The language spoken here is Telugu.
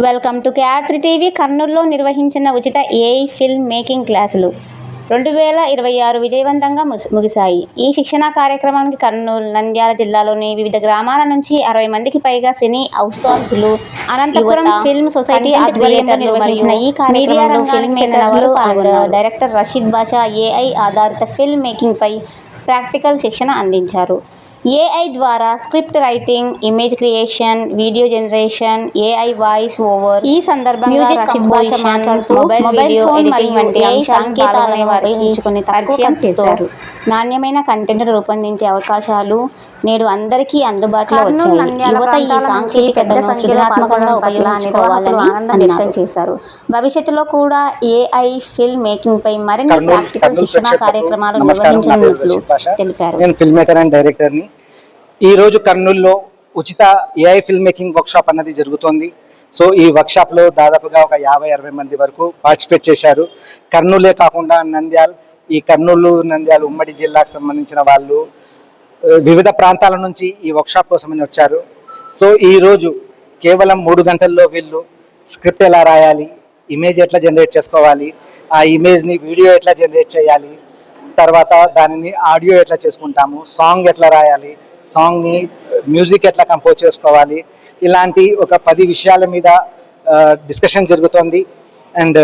Welcome to కేఆర్3 TV. కర్నూలులో నిర్వహించిన ఉచిత ఏఐ ఫిల్మ్ మేకింగ్ క్లాసులు 2026 విజయవంతంగా ముగిశాయి. ఈ శిక్షణా కార్యక్రమానికి కర్నూలు, నంద్యాల జిల్లాలోని వివిధ గ్రామాల నుంచి 60 మందికి పైగా సినీ ఔత్సాహికులు, అనంతపురం ఫిల్మ్ సొసైటీ ఆధ్వర్యంలో నిర్వహించిన ఈ కార్యక్రమంలో ఫిల్మ్ మేకర్లు and director Rasheed Basha AI ఆధారిత ఫిల్మ్ మేకింగ్ పై ప్రాక్టికల్ శిక్షణ అందించారు. ఏఐ ద్వారా script writing, image creation, video generation, AI voice over, ఈ సందర్భంగా రషీద్ బాషా మాట్లాడుతూ మొబైల్ ఫోన్ మరియు వంటి సంకేతాలను ఉపయోగించుకుని పరిచయం చేశారు. నాణ్యమైన కంటెంట్ రూపొందించే అవకాశాలు నేడు అందరికీ అందుబాటులో వచ్చాయి. యువత ఈ సాంకేతికతను సృజనాత్మకంగా ఉపయోగించుకోవాలని ఆనందం వ్యక్తం చేశారు. భవిష్యత్తులో కూడా ఏఐ ఫిల్మ్ మేకింగ్ పై మరిన్ని ప్రాక్టికల్ శిక్షణా కార్యక్రమాలు నిర్వహించనున్నట్లు తెలిపారు. నేను ఫిల్మ్ మేకర్ అండ్ డైరెక్టర్ ని. ఈ రోజు కర్నూలులో ఉచిత ఏఐ ఫిల్మ్ మేకింగ్ వర్క్షాప్ అన్నది జరుగుతోంది. సో ఈ వర్క్షాప్ లో దాదాపుగా ఒక 50-60 మంది వరకు పార్టిసిపేట్ చేశారు. కర్నూలే కాకుండా ఈ కర్నూలు నంద్యాల ఉమ్మడి జిల్లాకు సంబంధించిన వాళ్ళు వివిధ ప్రాంతాల నుంచి ఈ వర్క్షాప్ కోసమని వచ్చారు. సో ఈ రోజు కేవలం 3 గంటల్లో వీళ్ళు స్క్రిప్ట్ ఎలా రాయాలి, ఇమేజ్ ఎట్లా జనరేట్ చేసుకోవాలి, ఆ ఇమేజ్ని వీడియో ఎట్లా జనరేట్ చేయాలి, తర్వాత దానిని ఆడియో ఎట్లా చేసుకుంటాము, సాంగ్ ఎట్లా రాయాలి, సాంగ్ని మ్యూజిక్ ఎట్లా కంపోజ్ చేసుకోవాలి, ఇలాంటి ఒక 10 విషయాల మీద డిస్కషన్ జరుగుతోంది. అండ్